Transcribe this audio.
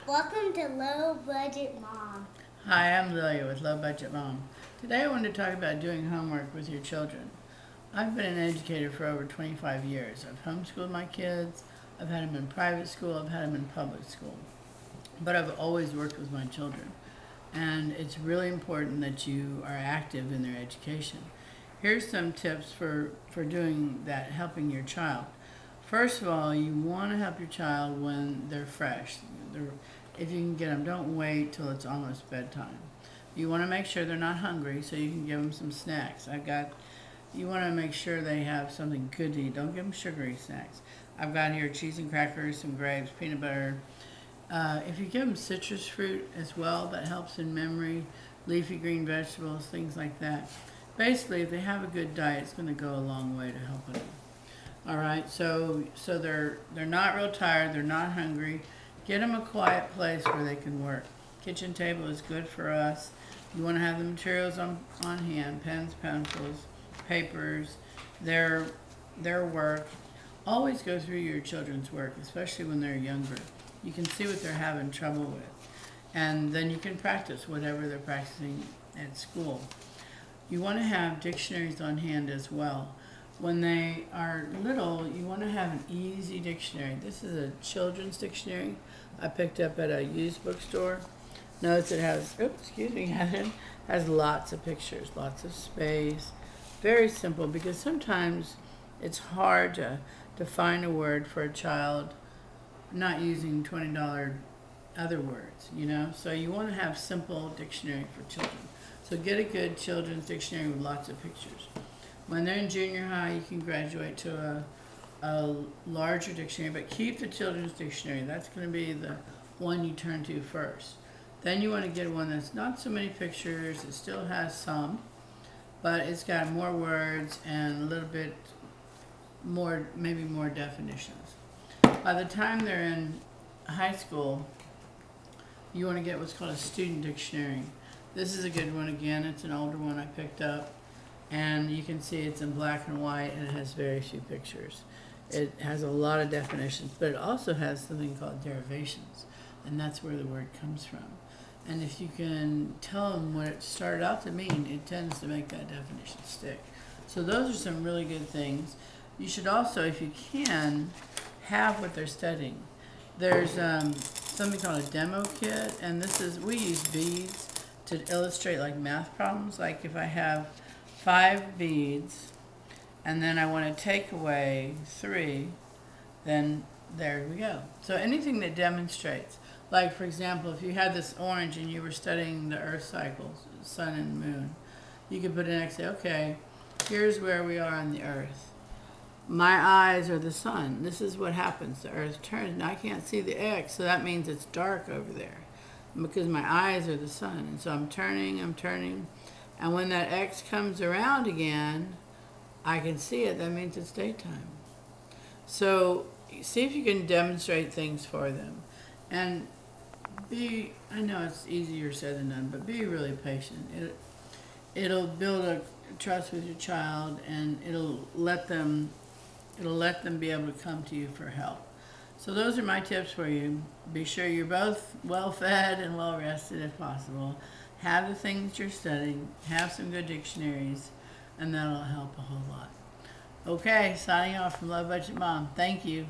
Welcome to Low Budget Mom. Hi, I'm Lilia with Low Budget Mom. Today I wanted to talk about doing homework with your children. I've been an educator for over 25 years. I've homeschooled my kids, I've had them in private school, I've had them in public school. But I've always worked with my children. And it's really important that you are active in their education. Here's some tips for doing that, helping your child. First of all, you want to help your child when they're fresh. If you can get them, don't wait till it's almost bedtime. You want to make sure they're not hungry, so you can give them some snacks. You want to make sure they have something good to eat. Don't give them sugary snacks. I've got here cheese and crackers, some grapes, peanut butter. If you give them citrus fruit as well, that helps in memory, leafy green vegetables, things like that. Basically, if they have a good diet, it's going to go a long way to helping them. All right, so they're not real tired, they're not hungry. Get them a quiet place where they can work. Kitchen table is good for us. You want to have the materials on hand, pens, pencils, papers, their work. Always go through your children's work, especially when they're younger. You can see what they're having trouble with. And then you can practice whatever they're practicing at school. You want to have dictionaries on hand as well. When they are little, you want to have an easy dictionary. This is a children's dictionary I picked up at a used bookstore. Notice it has lots of pictures, lots of space. Very simple, because sometimes it's hard to find a word for a child not using $20 other words, you know? So you want to have simple dictionary for children. So get a good children's dictionary with lots of pictures. When they're in junior high, you can graduate to a larger dictionary, but keep the children's dictionary. That's going to be the one you turn to first. Then you want to get one that's not so many pictures. It still has some, but it's got more words and a little bit more, maybe more definitions. By the time they're in high school, you want to get what's called a student dictionary. This is a good one. Again, it's an older one I picked up. And you can see it's in black and white, and it has very few pictures. It has a lot of definitions, but it also has something called derivations, and that's where the word comes from. And if you can tell them what it started out to mean, it tends to make that definition stick. So those are some really good things. You should also, if you can, have what they're studying. There's something called a demo kit, and we use beads to illustrate like math problems. Like if I have 5 beads, and then I want to take away 3, then there we go. So anything that demonstrates, like for example, if you had this orange and you were studying the Earth cycles, sun and moon, you could put it next to, okay, here's where we are on the Earth. My eyes are the sun. This is what happens. The Earth turns, and I can't see the X, so that means it's dark over there because my eyes are the sun. And so I'm turning, and when that X comes around again, I can see it. That means it's daytime. So see if you can demonstrate things for them. And I know it's easier said than done, but be really patient. It'll build a trust with your child, and it'll let them be able to come to you for help. So those are my tips for you. Be sure you're both well fed and well rested if possible. Have the things you're studying, have some good dictionaries, and that'll help a whole lot. Okay, signing off from Low Budget Mom. Thank you.